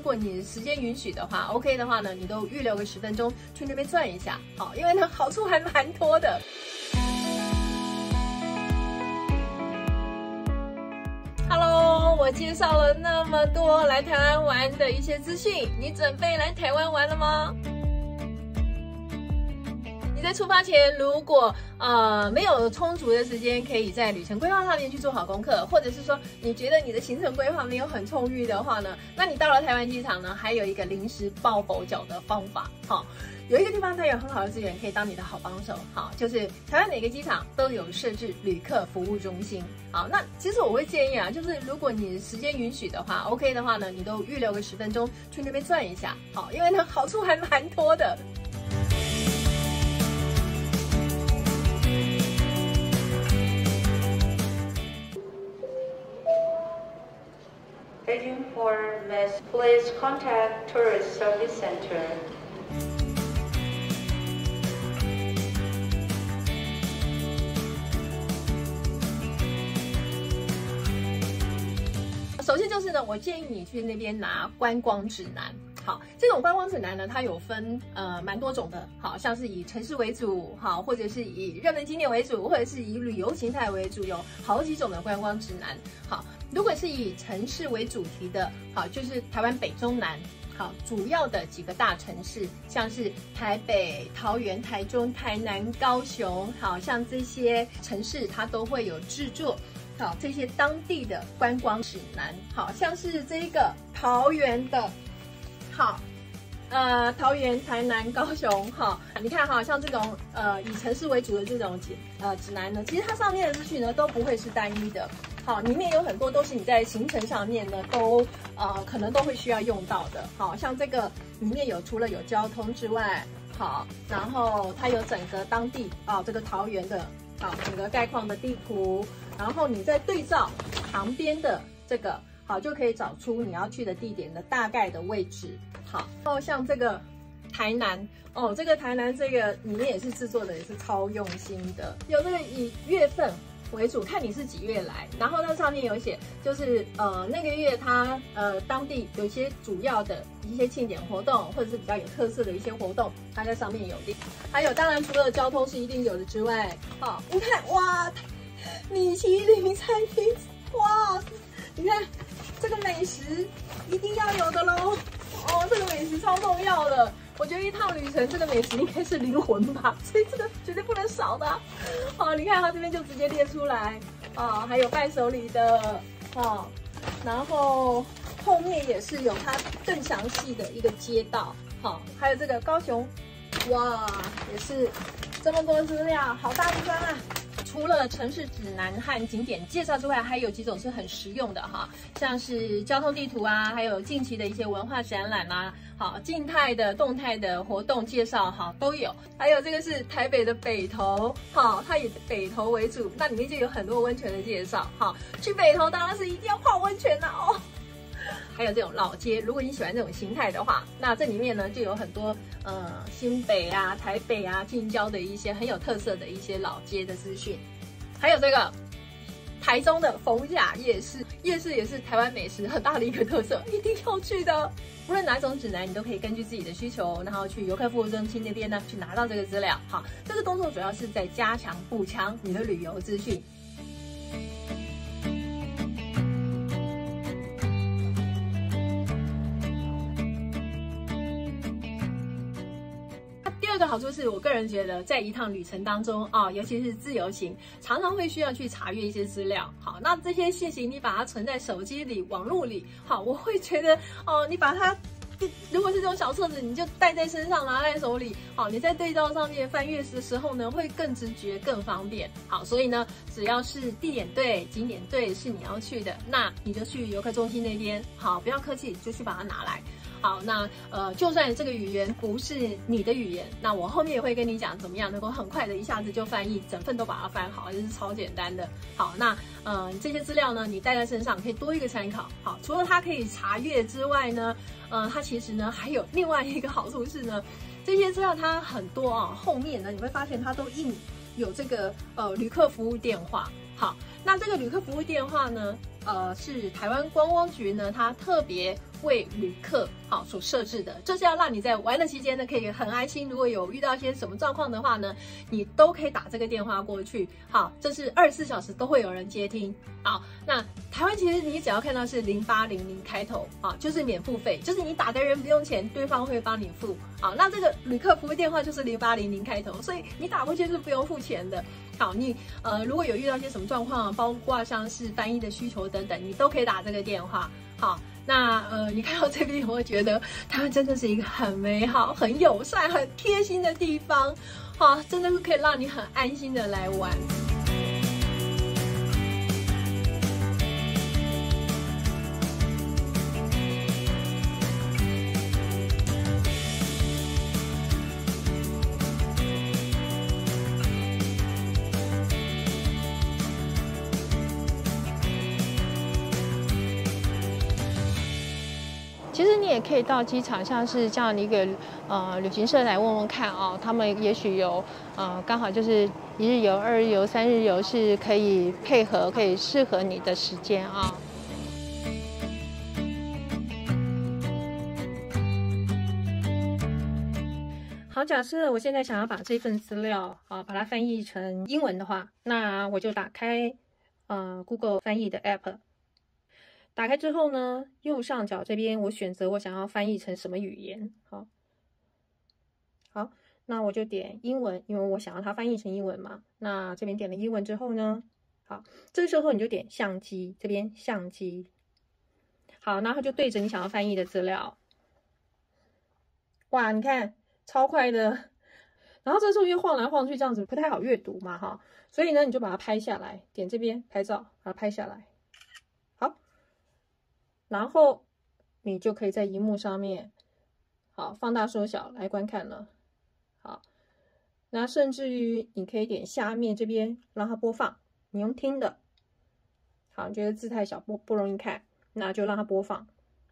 如果你时间允许的话 ，OK 的话呢，你都预留个10分钟去那边转一下，好，因为呢好处还蛮多的。Hello， 我介绍了那么多来台湾玩的一些资讯，你准备来台湾玩了吗？你在出发前，如果没有充足的时间，可以在旅程规划上面去做好功课，或者是说你觉得你的行程规划没有很充裕的话呢，那你到了台湾机场呢，还有一个临时抱佛脚的方法，好。有一个地方它有很好的资源可以当你的好帮手，好，就是台湾每个机场都有设置旅客服务中心，好，那其实我会建议啊，就是如果你时间允许的话 ，OK 的话呢，你都预留个10分钟去那边转一下，好，因为呢好处还蛮多的。Agent for Miss, please contact Tourist Service Center. 首先就是呢，我建议你去那边拿观光指南。好，这种观光指南呢，它有分蛮多种的，好像是以城市为主，好，或者是以热门景点为主，或者是以旅游形态为主，有好几种的观光指南。好，如果是以城市为主题的，好，就是台湾北中南。好，主要的几个大城市，像是台北、桃园、台中、台南、高雄，好像这些城市它都会有制作。好，这些当地的观光指南，好像是这个桃园的，好，桃园、台南、高雄，哈，你看哈，像这种以城市为主的这种指南呢，其实它上面的资讯呢都不会是单一的，好，里面有很多都是你在行程上面呢都可能都会需要用到的，好像这个里面有除了有交通之外，好，然后它有整个当地这个桃园的。好，整个概况的地图，然后你再对照旁边的这个，好，就可以找出你要去的地点的大概的位置。好，然后像这个台南，哦，这个台南这个里面也是制作的也是超用心的，有这个以月份为主，看你是几月来，然后那上面有写，就是那个月它当地有一些主要的一些庆典活动，或者是比较有特色的一些活动，它在上面有列。还有，当然除了交通是一定有的之外，好，你看哇，米其林餐厅，哇，你看这个美食一定要有的喽，哦，这个美食超重要的。我觉得一趟旅程，这个美食应该是灵魂吧，所以这个绝对不能少的。哦，你看它这边就直接列出来，啊，还有伴手礼的，哦，然后后面也是有它更详细的一个街道，好，还有这个高雄，哇，也是这么多资料，好大一张啊！除了城市指南和景点介绍之外，还有几种是很实用的哈，像是交通地图啊，还有近期的一些文化展览啊，好，静态的、动态的活动介绍哈都有。还有这个是台北的北投，好，它以北投为主，那里面就有很多温泉的介绍，好，去北投当然是一定要泡温泉啦哦。还有这种老街，如果你喜欢这种形态的话，那这里面呢就有很多新北啊、台北啊近郊的一些很有特色的一些老街的资讯，还有这个台中的逢甲夜市，夜市也是台湾美食很大的一个特色，一定要去的。无论哪种指南，你都可以根据自己的需求，然后去游客服务中心那边呢去拿到这个资料。好，这个动作主要是在加强补强你的旅游资讯。第二个好处是我个人觉得，在一趟旅程当中尤其是自由行，常常会需要去查阅一些资料。好，那这些信息你把它存在手机里、网络里，好，我会觉得你把它，如果是这种小册子，你就带在身上，拿在手里，好，你在对照上面翻阅的时候呢，会更直觉、更方便。好，所以呢，只要是地点对、景点对，是你要去的，那你就去游客中心那边，好，不要客气，就去把它拿来。好，那就算这个语言不是你的语言，那我后面也会跟你讲怎么样能够很快的一下子就翻译，整份都把它翻好，这是超简单的。好，那这些资料呢，你带在身上可以多一个参考。好，除了它可以查阅之外呢，它其实呢还有另外一个好处是呢，这些资料它很多后面呢你会发现它都印有这个旅客服务电话。好，那这个旅客服务电话呢，是台湾观光局呢，它特别为旅客好所设置的，这是要让你在玩的期间呢可以很安心。如果有遇到一些什么状况的话呢，你都可以打这个电话过去。好，这是24小时都会有人接听。好，那台湾其实你只要看到是0800开头啊，就是免付费，就是你打的人不用钱，对方会帮你付。好，那这个旅客服务电话就是0800开头，所以你打过去是不用付钱的。好，你如果有遇到一些什么状况，包括像是翻译的需求等等，你都可以打这个电话。好，那你看到这边，我会觉得台湾真的是一个很美好、很友善、很贴心的地方。好，真的是可以让你很安心的来玩。其实你也可以到机场，像是这样的一个旅行社来问问看啊，他们也许有刚好就是1日游、2日游、3日游是可以配合、可以适合你的时间啊。好，假设我现在想要把这份资料把它翻译成英文的话，那我就打开Google 翻译的 App。打开之后呢，右上角这边我选择我想要翻译成什么语言。好，那我就点英文，因为我想要它翻译成英文嘛。那这边点了英文之后呢，好，这时候你就点相机，这边相机。好，然后就对着你想要翻译的资料。哇，你看超快的。然后这时候因为晃来晃去这样子不太好阅读嘛，哈，所以呢你就把它拍下来，点这边拍照，把它拍下来。然后你就可以在荧幕上面好放大缩小来观看了。好，那甚至于你可以点下面这边让它播放，你用听的。好，你觉得字太小不容易看，那就让它播放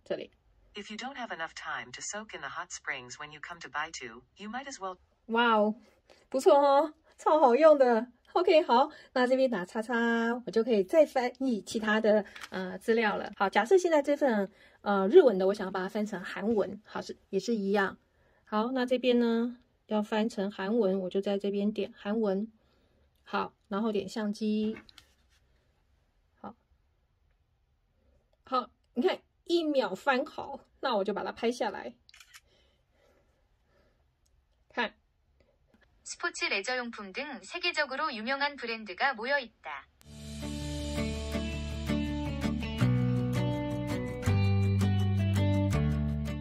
这里。If you don't have enough time to soak in the hot springs when you come to Baitu, you might as well. 哇哦，不错哦，超好用的。OK， 好，那这边打叉叉，我就可以再翻译其他的资料了。好，假设现在这份日文的，我想要把它翻成韩文，好，也是一样。好，那这边呢要翻成韩文，我就在这边点韩文。好，然后点相机。好，你看1秒翻好，那我就把它拍下来。看。 스포츠 레저용품 등 세계적으로 유명한 브랜드가 모여 있다.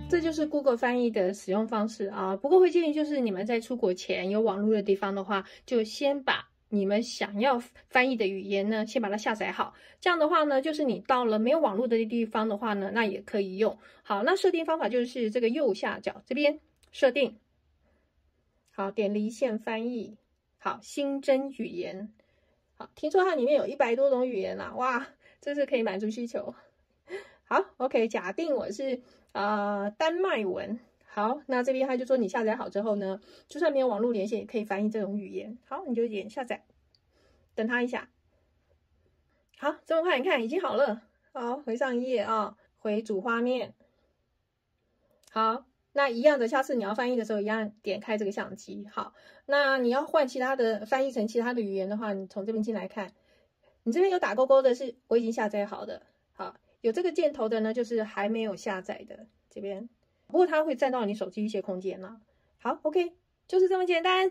这就是 Google 翻译的使用方式啊。不过会建议就是你们在出国前有网络的地方的话，就先把你们想要翻译的语言呢，先把它下载好。这样的话呢，就是你到了没有网络的地方的话呢，那也可以用。好，那设定方法就是这个右下角这边设定。好，点离线翻译。好，新增语言。好，听说它里面有100多种语言啦，哇，这是可以满足需求。好 ，OK， 假定我是丹麦文。好，那这边他就说你下载好之后呢，就算没有网络连线也可以翻译这种语言。好，你就点下载，等它一下。好，这么快，你看已经好了。好，回上一页啊，回主画面。好。那一样的，下次你要翻译的时候，一样点开这个相机。好，那你要换其他的翻译成其他的语言的话，你从这边进来看，你这边有打勾勾的是我已经下载好的。好，有这个箭头的呢，就是还没有下载的这边。不过它会占到你手机一些空间啦。好 ，OK， 就是这么简单。